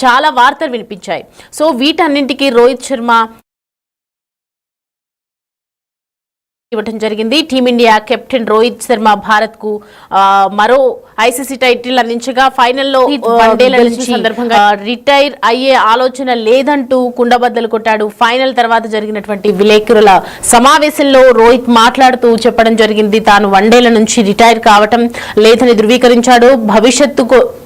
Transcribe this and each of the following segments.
చాలా వార్తలు వినిపించాయి. సో వీటన్నింటికి రోహిత్ శర్మ ఇవ్వడం జరిగింది. టీమిండియా కెప్టెన్ రోహిత్ శర్మ భారత్ కు మరో ఐసీసీ టైటిల్ అందించగా ఫైనల్లో వన్డేల నుంచి సందర్భంగా రిటైర్ అయ్యే ఆలోచన లేదంటూ కుండబద్దలు కొట్టాడు. ఫైనల్ తర్వాత జరిగినటువంటి విలేకరుల సమావేశంలో రోహిత్ మాట్లాడుతూ చెప్పడం జరిగింది, తాను వన్డేల నుంచి రిటైర్ కావటం లేదని ధృవీకరించాడు. భవిష్యత్తు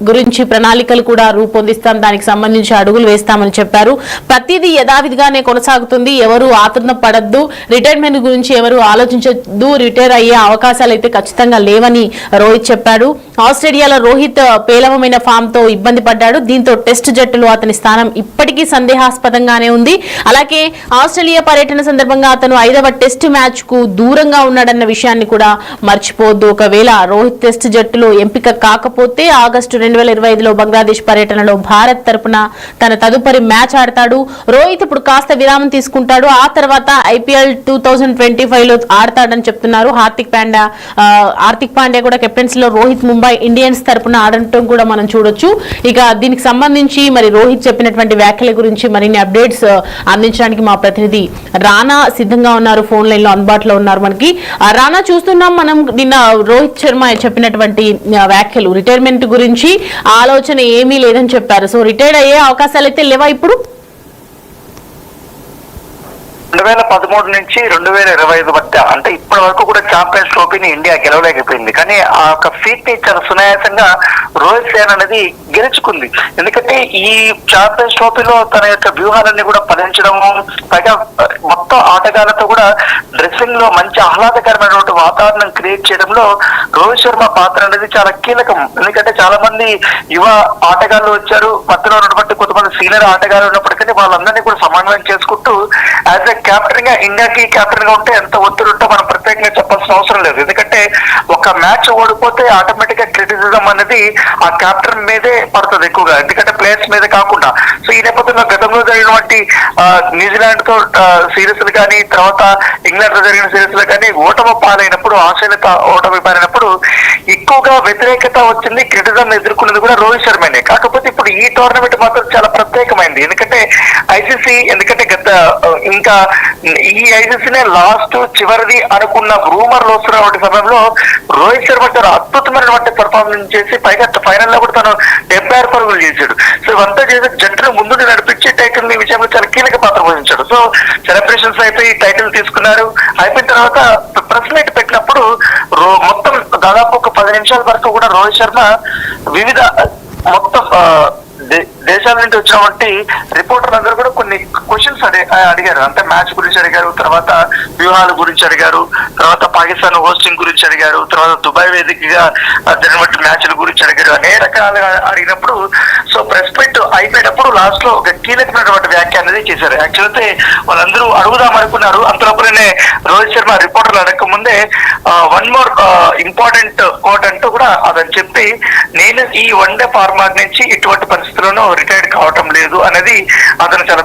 గురించి ప్రణాళికలు కూడా రూపొందిస్తాం, దానికి సంబంధించి అడుగులు వేస్తామని చెప్పారు. ప్రతిదీ యథావిధిగానే కొనసాగుతుంది, ఎవరు ఆతృత పడద్దు, రిటైర్మెంట్ గురించి ఎవరు ఆలోచించద్దు, రిటైర్ అయ్యే అవకాశాలు అయితే ఖచ్చితంగా లేవని రోహిత్ చెప్పాడు. ఆస్ట్రేలియాలో రోహిత్ పేలవమైన ఫామ్ తో ఇబ్బంది పడ్డాడు. దీంతో టెస్ట్ జట్టులో అతని స్థానం ఇప్పటికీ సందేహాస్పదంగానే ఉంది. అలాగే ఆస్ట్రేలియా పర్యటన సందర్భంగా అతను 5వ టెస్ట్ మ్యాచ్ కు దూరంగా ఉన్నాడన్న విషయాన్ని కూడా మర్చిపోవద్దు. ఒకవేళ రోహిత్ టెస్ట్ జట్టులో ఎంపిక కాకపోతే ఆగస్టు 2025లో బంగ్లాదేశ్ పర్యటనలో భారత్ తరపున తన తదుపరి మ్యాచ్ ఆడతాడు. రోహిత్ ఇప్పుడు కాస్త విరామం తీసుకుంటాడు. ఆ తర్వాత ఐపీఎల్ 2025లో ఆడతాడని చెప్తున్నారు. హార్దిక్ పాండ్యా కూడా కెప్టెన్సీ లో రోహిత్ ముంబై ఇండియన్స్ తరపున ఆడటం కూడా మనం చూడొచ్చు. ఇక దీనికి సంబంధించి మరి రోహిత్ చెప్పినటువంటి వ్యాఖ్యల గురించి మరిన్ని అప్డేట్స్ అందించడానికి మా ప్రతినిధి రానా సిద్ధంగా ఉన్నారు, ఫోన్ లైన్ లో అందుబాటులో ఉన్నారు. మనకి రానా, చూస్తున్నాం మనం నిన్న రోహిత్ శర్మ చెప్పినటువంటి వ్యాఖ్యలు, రిటైర్మెంట్ గురించి ఆలోచన ఏమీ లేదని చెప్పారు. సో రిటైర్డ్ అయ్యే అవకాశాలు అయితే లేవా ఇప్పుడు? 2013 నుంచి 2025 మధ్య అంటే ఇప్పటి వరకు కూడా ఛాంపియన్స్ ట్రోఫీని ఇండియా గెలవలేకపోయింది. కానీ ఆ యొక్క ఫీట్ ని చాలా సునాయాసంగా రోహిత్ శర్మ అనేది గెలుచుకుంది. ఎందుకంటే ఈ ఛాంపియన్స్ ట్రోఫీలో తన యొక్క వ్యూహాలన్నీ కూడా ఫలించడము, పైగా మొత్తం ఆటగాళ్లతో కూడా డ్రెస్సింగ్ లో మంచి ఆహ్లాదకరమైనటువంటి వాతావరణం క్రియేట్ చేయడంలో రోహిత్ శర్మ పాత్ర అనేది చాలా కీలకం. ఎందుకంటే చాలా మంది యువ ఆటగాళ్లు వచ్చారు, మధ్యలో ఉన్నటువంటి కొంతమంది సీనియర్ ఆటగాళ్లు ఉన్నప్పటికీ వాళ్ళందరినీ కూడా సమన్వయం చేసుకుంటూ యాజ్ కెప్టెన్ గా ఇండియాకి కెప్టెన్ గా ఉంటే ఎంత ఒత్తిడి ఉంటే మనం ప్రత్యేకంగా చెప్పాల్సిన అవసరం లేదు. ఎందుకంటే ఒక మ్యాచ్ ఓడిపోతే ఆటోమేటిక్ గా క్రిటిసిజం అనేది ఆ కెప్టెన్ మీదే పడుతుంది ఎక్కువగా, ఎందుకంటే ప్లేయర్స్ మీద కాకుండా. సో ఈ నేపథ్యంలో గతంలో జరిగినటువంటి న్యూజిలాండ్ తో సిరీస్లు కానీ, తర్వాత ఇంగ్లాండ్ తో జరిగిన సిరీస్ లో కానీ ఓటమి పాలైనప్పుడు, ఆస్ట్రేలియా ఓటమి పాలైనప్పుడు ఎక్కువగా వ్యతిరేకత వచ్చింది, క్రిటిసిజం ఎదుర్కొన్నది కూడా రోహిత్ శర్మనే. కాకపోతే ఇప్పుడు ఈ టోర్నమెంట్ మాత్రం చాలా ప్రత్యేకమైంది. ఎందుకంటే ఐసీసీ, ఎందుకంటే ఇంకా ఈ ఐసీసీనే లాస్ట్ చివరిది అనుకున్న రూమర్లు వస్తున్నటువంటి సమయంలో రోహిత్ శర్మ చాలా అద్భుతమైనటువంటి పర్ఫార్మెన్స్ చేసి పైగా ఫైనల్ లో కూడా తను 76 పరుగులు చేశాడు. సో ఇవంతా చేసి జట్టును ముందు నడిపించి టైటిల్ ఈ విషయంలో చాలా కీలక పాత్ర పోషించాడు. సో సెలబ్రేషన్స్ అయిపోయి టైటిల్ తీసుకున్నారు. అయిపోయిన తర్వాత ప్రెస్ మీట్ పెట్టినప్పుడు మొత్తం దాదాపు ఒక 10 నిమిషాల వరకు కూడా రోహిత్ శర్మ వివిధ మొత్తం దేశాల నుంచి వచ్చినటువంటి రిపోర్టర్లు అందరూ కూడా కొన్ని క్వశ్చన్స్ అడిగారు. అంటే మ్యాచ్ గురించి అడిగారు, తర్వాత వ్యూహాల గురించి అడిగారు, తర్వాత పాకిస్తాన్ హోస్టింగ్ గురించి అడిగారు, తర్వాత దుబాయ్ వేదికగా జరిగినటువంటి మ్యాచ్ల గురించి అడిగారు. అనేక రకాలుగా అడిగినప్పుడు సో ప్రెస్ మీట్ అయిపోయినప్పుడు లాస్ట్ లో ఒక కీలకమైనటువంటి వ్యాఖ్య అనేది చేశారు. యాక్చువల్ అయితే వాళ్ళందరూ అడుగుదాం అనుకున్నారు, అంతలోపలనే రోహిత్ శర్మ రిపోర్టర్లు అడగక ముందే వన్ మోర్ ఇంపార్టెంట్ కోట్ అంటూ కూడా అదని చెప్పి, నేను ఈ వన్డే ఫార్మాట్ నుంచి ఇటువంటి పరిస్థితుల్లోనూ రిటైర్డ్ కావటం లేదు అనేది అతను చాలా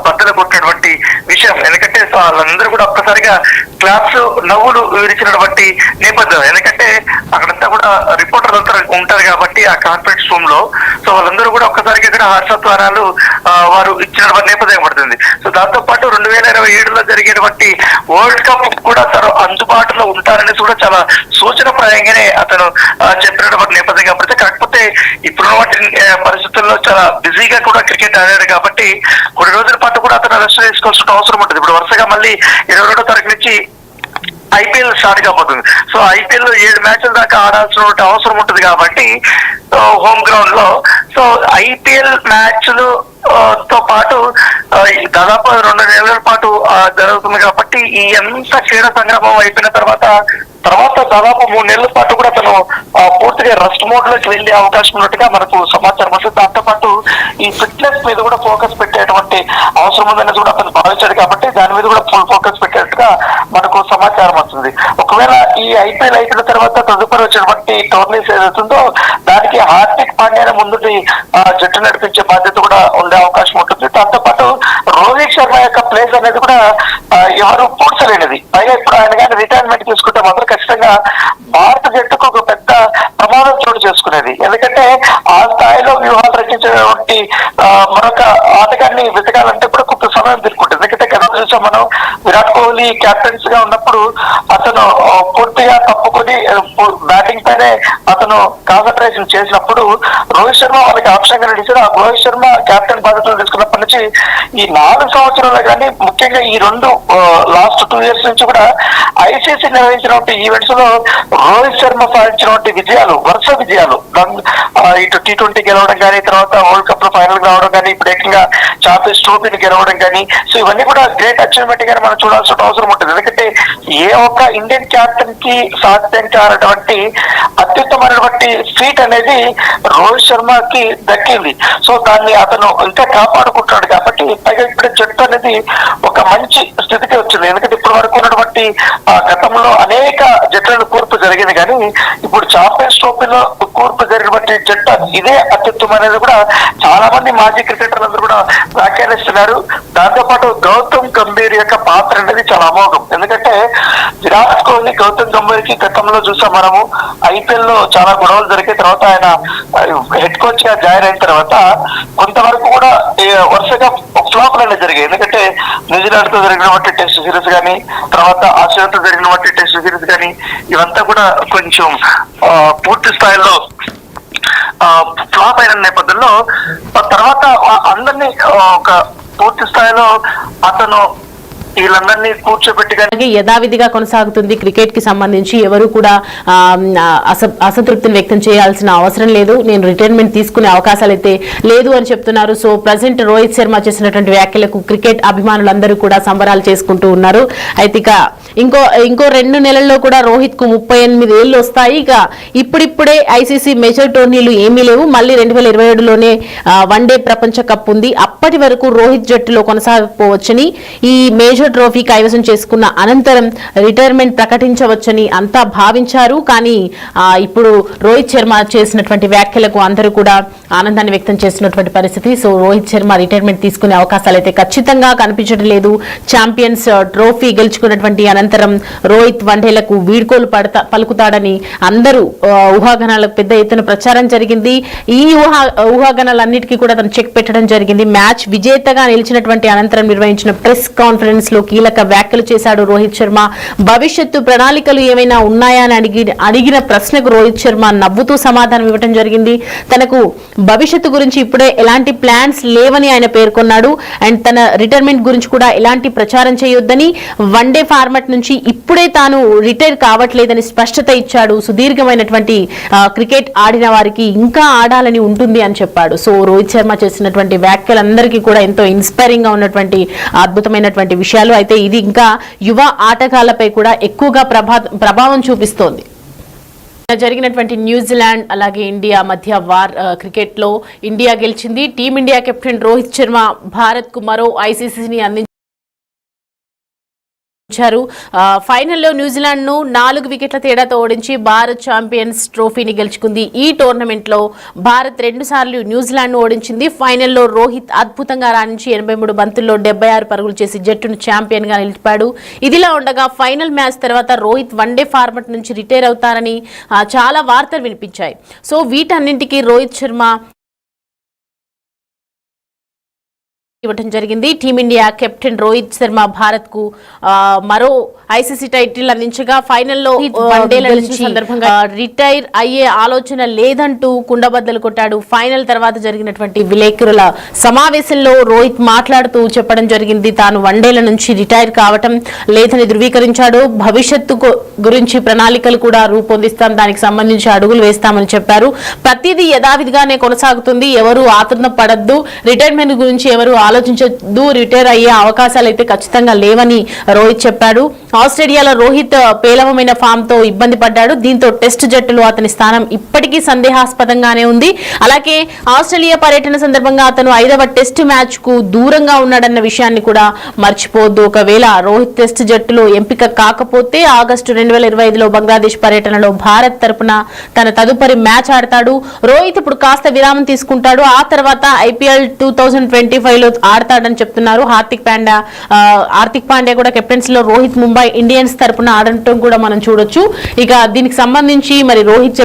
బద్దలు కొట్టినటువంటి విషయం. ఎందుకంటే వాళ్ళందరూ కూడా ఒక్కసారిగా క్లాప్స్, నవ్వులు విరిచినటువంటి నేపథ్యం. ఎందుకంటే అక్కడంతా కూడా రిపోర్టర్లు అంతా ఉంటారు కాబట్టి ఆ కాన్ఫరెన్స్ రూమ్ లో, సో వాళ్ళందరూ కూడా ఒక్కసారిగా ఇక్కడ హర్షధ్వానాలు వారు ఇచ్చినటువంటి నేపథ్యం పడుతుంది. సో దాంతో పాటు 2027లో జరిగేటువంటి వరల్డ్ కప్ కూడా తను అందుబాటులో ఉంటారనేసి కూడా చాలా సూచనప్రాయంగానే అతను చెప్పినటువంటి నేపథ్యం కాబట్టి. కాకపోతే ఇప్పుడున్నటువంటి పరిస్థితుల్లో చాలా బిజీగా కూడా క్రికెట్ ఆడాడు కాబట్టి కొన్ని రోజుల పాటు కూడా అతను రెస్ట్ తీసుకోవాల్సిన అవసరం ఉంటుంది. ఇప్పుడు వరుసగా మళ్ళీ 22వ తారీఖు నుంచి ఐపీఎల్ స్టార్ట్ కాబోతుంది. సో ఐపీఎల్ లో 7 మ్యాచ్ల దాకా ఆడాల్సిన అవసరం ఉంటుంది కాబట్టి హోమ్ గ్రౌండ్ లో. సో ఐపీఎల్ మ్యాచ్లు తో పాటు దాదాపు 2 నెలల పాటు జరుగుతుంది కాబట్టి ఈ ఎంత క్రీడా సంగ్రామం అయిపోయిన తర్వాత దాదాపు 3 నెలల పాటు కూడా తను పూర్తిగా రెస్ట్ మోడ్ లోకి వెళ్లే అవకాశం ఉన్నట్టుగా మనకు సమాచారం వస్తుంది. దాంతో పాటు ఈ ఫిట్నెస్ మీద కూడా ఫోకస్ పెట్టేటువంటి అవసరం ఉందని కూడా అతను భావించాడు కాబట్టి దాని మీద కూడా ఫుల్ ఫోకస్ పెట్టేట్టుగా మనకు సమాచారం వస్తుంది. ఒకవేళ ఈ ఐపీఎల్ అయిపోయిన తర్వాత తదుపరి వచ్చినటువంటి టోర్నీస్ ఏదైతుందో దానికి హార్దిక్ పాండ్యాని ముందుకి జట్టు నడిపించే బాధ్యత కూడా ఉండే అవకాశం ఉంటుంది. దాంతో పాటు రోహిత్ శర్మ యొక్క ప్లేస్ అనేది కూడా ఎవరు పూడ్చలేనిది. పైగా ఇప్పుడు ఆయన కానీ రిటైర్మెంట్ తీసుకుంటే మాత్రం ఖచ్చితంగా భారత జట్టుకు ఒక పెద్ద ప్రమాదం చోటు చేసుకునేది. ఎందుకంటే అంత స్థాయిలో వ్యూహాలు రచించేటువంటి మరొక ఆటగాన్ని వెతకాలంటే కూడా కొంత సమయం తీసుకుంటుంది. ఎందుకంటే గత చూసాం మనం, విరాట్ కోహ్లీ కెప్టెన్స్ గా ఉన్నప్పుడు అతను పూర్తిగా తప్పుకొని బ్యాటింగ్ పైనే అతను కాన్సన్ట్రేషన్ చేసినప్పుడు రోహిత్ శర్మ వాళ్ళకి ఆప్షన్ గా నడిచారు. ఆ రోహిత్ శర్మ కెప్టెన్ బాధ్యతలు తీసుకున్నప్పటి నుంచి ఈ 4 సంవత్సరాలు కానీ, ముఖ్యంగా ఈ లాస్ట్ 2 years నుంచి కూడా ఐసీసీ నిర్వహించినటువంటి ఈవెంట్స్ లో రోహిత్ శర్మ సాధించినటువంటి విజయాలు, వరుస విజయాలు, ఇటు T20 గెలవడం కానీ, తర్వాత వరల్డ్ కప్ లో ఫైనల్ రావడం కానీ, ఇప్పుడు ఏకంగా ఛాంపియన్స్ ట్రోఫీని గెలవడం కానీ, సో ఇవన్నీ కూడా గ్రేట్ అచీవ్మెంట్ గానీ మనం చూడాల్సిన అవసరం ఉంటుంది. ఎందుకంటే ఏ ఒక్క ఇండియన్ క్యాప్టెన్ కి సాధించాలన్నటువంటి అత్యుత్తమైనటువంటి ఫీట్ అనేది రోహిత్ శర్మకి దక్కింది. సో దాన్ని అతను ఇంకా కాపాడుకుంటున్నాడు కాబట్టి పైగా ఇప్పుడు జట్టు అనేది ఒక మంచి స్థితికి వచ్చింది. ఎందుకంటే ఇప్పటి వరకు ఉన్నటువంటి గతంలో అనేక జట్లను కూర్పు జరిగింది, కానీ ఇప్పుడు ఛాంపియన్స్ ట్రోఫీలో కూర్పు జరిగినటువంటి జట్టు ఇదే అత్యుత్తమైనది కూడా చాలా మంది మాజీ క్రికెటర్లందరూ కూడా వ్యాఖ్యానిస్తున్నారు. దాంతో పాటు గౌతమ్ గంభీర్ యొక్క పాత్ర అనేది చాలా అమోఘం. ఎందుకంటే విరాట్ కోహ్లీ గౌతమ్ గంభీర్ కి గతంలో చూసాం మనము, ఐపీఎల్ లో చాలా గొడవలు జరిగిన తర్వాత ఆయన హెడ్ కోచ్ గా జాయిన్ అయిన తర్వాత కొంతవరకు కూడా వరుసగా ఫ్లాప్లు అనేది జరిగాయి. ఎందుకంటే న్యూజిలాండ్ తో జరిగినటువంటి టెస్ట్ సిరీస్ కానీ, తర్వాత ఆస్ట్రేలియాతో జరిగినటువంటి టెస్ట్ సిరీస్ కానీ, ఇవంతా కూడా కొంచెం పూర్తి స్థాయిలో ఫ్లాప్ అయిన నేపథ్యంలో తర్వాత అందరినీ ఒక పూర్తి స్థాయిలో అతను వీళ్ళందరినీ కూర్చోబెట్టి యథావిధిగా కొనసాగుతుంది. క్రికెట్ కి సంబంధించి ఎవరు కూడా అసంతృప్తిని వ్యక్తం చేయాల్సిన అవసరం లేదు. నేను రిటైర్మెంట్ తీసుకునే అవకాశాలు అయితే లేదు అని చెప్తున్నారు. సో ప్రజెంట్ రోహిత్ శర్మ చేసినటువంటి వ్యాఖ్యలకు క్రికెట్ అభిమానులందరూ కూడా సంబరాలు చేసుకుంటూ ఉన్నారు. అయితే ఇక ఇంకో 2 నెలల్లో కూడా రోహిత్ కు 38 ఏళ్ళు వస్తాయి. ఇక ఇప్పుడిప్పుడే ఐసీసీ మేజర్ టోర్నీలు ఏమీ లేవు. మళ్ళీ 2027లోనే వన్డే ప్రపంచ కప్ ఉంది. అప్పటి వరకు రోహిత్ జట్టులో కొనసాగకపోవచ్చని, ఈ మేజర్ ట్రోఫీ కైవసం చేసుకున్న అనంతరం రిటైర్మెంట్ ప్రకటించవచ్చని అంతా భావించారు. కానీ ఇప్పుడు రోహిత్ శర్మ చేసినటువంటి వ్యాఖ్యలకు అందరూ కూడా ఆనందాన్ని వ్యక్తం చేస్తున్నటువంటి పరిస్థితి. సో రోహిత్ శర్మ రిటైర్మెంట్ తీసుకునే అవకాశాలు అయితే ఖచ్చితంగా కనిపించడం లేదు. ఛాంపియన్స్ ట్రోఫీ గెలుచుకున్నటువంటి అనంతరం రోహిత్ వన్డేలకు వీడ్కోలు పలుకుతాడని అందరూ ఊహాగానాలకు పెద్ద ఎత్తున ప్రచారం జరిగింది. ఈ ఊహాగానాలన్నిటికీ కూడా తను చెక్ పెట్టడం జరిగింది. మ్యాచ్ విజేతగా నిలిచినటువంటి అనంతరం నిర్వహించిన ప్రెస్ కాన్ఫరెన్స్ లో కీలక వ్యాఖ్యలు చేశాడు రోహిత్ శర్మ. భవిష్యత్తు ప్రణాళికలు ఏమైనా ఉన్నాయా అని అడిగిన ప్రశ్నకు రోహిత్ శర్మ నవ్వుతూ సమాధానం ఇవ్వడం జరిగింది. తనకు భవిష్యత్తు గురించి ఇప్పుడే ఎలాంటి ప్లాన్స్ లేవని ఆయన పేర్కొన్నాడు. అండ్ తన రిటైర్మెంట్ గురించి కూడా ఎలాంటి ప్రచారం చేయొద్దని, వన్డే ఫార్మాట్ నుంచి ఇప్పుడే తాను రిటైర్ కావట్లేదని స్పష్టత ఇచ్చాడు. సుదీర్ఘమైనటువంటి క్రికెట్ ఆడిన వారికి ఇంకా ఆడాలని ఉంటుంది అని చెప్పాడు. సో రోహిత్ శర్మ చేసినటువంటి వ్యాఖ్యలందరికీ కూడా ఎంతో ఇన్స్పైరింగ్ గా ఉన్నటువంటి అద్భుతమైనటువంటి విషయాలు. అయితే ఇది ఇంకా యువ ఆటగాళ్లపై కూడా ఎక్కువగా ప్రభావం చూపిస్తోంది. జరిగినటువంటి న్యూజిలాండ్ అలాగే ఇండియా మధ్య క్రికెట్ లో ఇండియా గెలిచింది. టీమిండియా కెప్టెన్ రోహిత్ శర్మ భారత్ కు మరో ఐసీసీని అందించారు. ఫైనల్లో న్యూజిలాండ్ ను 4 వికెట్ల తేడాతో ఓడించి భారత్ ఛాంపియన్స్ ట్రోఫీని గెలుచుకుంది. ఈ టోర్నమెంట్ లో భారత్ 2 సార్లు న్యూజిలాండ్ ను ఓడించింది. ఫైనల్లో రోహిత్ అద్భుతంగా రాణించి 83 బంతుల్లో 76 పరుగులు చేసి జట్టును ఛాంపియన్ గా నిలిపాడు. ఇదిలా ఉండగా ఫైనల్ మ్యాచ్ తర్వాత రోహిత్ వన్డే ఫార్మాట్ నుంచి రిటైర్ అవుతారని చాలా వార్తలు వినిపించాయి. సో వీటన్నింటికీ రోహిత్ శర్మ ఇవ్వడం జరిగింది. టీమిండియా కెప్టెన్ రోహిత్ శర్మ భారత్ కు మరో ఐసీసీ టైటిల్ అందించగా, ఫైనల్లో వన్డేల నుంచి సందర్భంగా రిటైర్ అయ్యే ఆలోచన లేదంటూ కుండబద్దలు కొట్టాడు. ఫైనల్ తర్వాత జరిగినటువంటి విలేకరుల సమావేశంలో రోహిత్ మాట్లాడుతూ చెప్పడం జరిగింది, తాను వన్డేల నుంచి రిటైర్ కావటం లేదని ధృవీకరించాడు. భవిష్యత్తు గురించి ప్రణాళికలు కూడా రూపొందిస్తాం, దానికి సంబంధించి అడుగులు వేస్తామని చెప్పారు. ప్రతిదీ యథావిధిగానే కొనసాగుతుంది, ఎవరు ఆతృత పడద్దు, రిటైర్మెంట్ గురించి ఎవరు ఆలోచించద్దు, రిటైర్ అయ్యే అవకాశాలు అయితే ఖచ్చితంగా లేవని రోహిత్ చెప్పాడు. ఆస్ట్రేలియాలో రోహిత్ పేలవమైన ఫామ్ తో ఇబ్బంది పడ్డాడు. దీంతో టెస్ట్ జట్టులో అతని స్థానం ఇప్పటికీ సందేహాస్పదంగానే ఉంది. అలాగే ఆస్ట్రేలియా పర్యటన సందర్భంగా అతను 5వ టెస్ట్ మ్యాచ్ కు దూరంగా ఉన్నాడన్న విషయాన్ని కూడా మర్చిపోవద్దు. ఒకవేళ రోహిత్ టెస్ట్ జట్టులో ఎంపిక కాకపోతే ఆగస్టు 2025లో బంగ్లాదేశ్ పర్యటనలో భారత్ తరపున తన తదుపరి మ్యాచ్ ఆడతాడు. రోహిత్ ఇప్పుడు కాస్త విరామం తీసుకుంటాడు. ఆ తర్వాత ఐపీఎల్ 2025లో ఆడతాడని చెప్తున్నారు. హార్దిక్ పాండ్యా కూడా కెప్టెన్సీ లో రోహిత్ ముంబై ఇండియన్స్ తరపున ఆడటం కూడా మనం చూడొచ్చు. ఇక దీనికి సంబంధించి మరి రోహిత్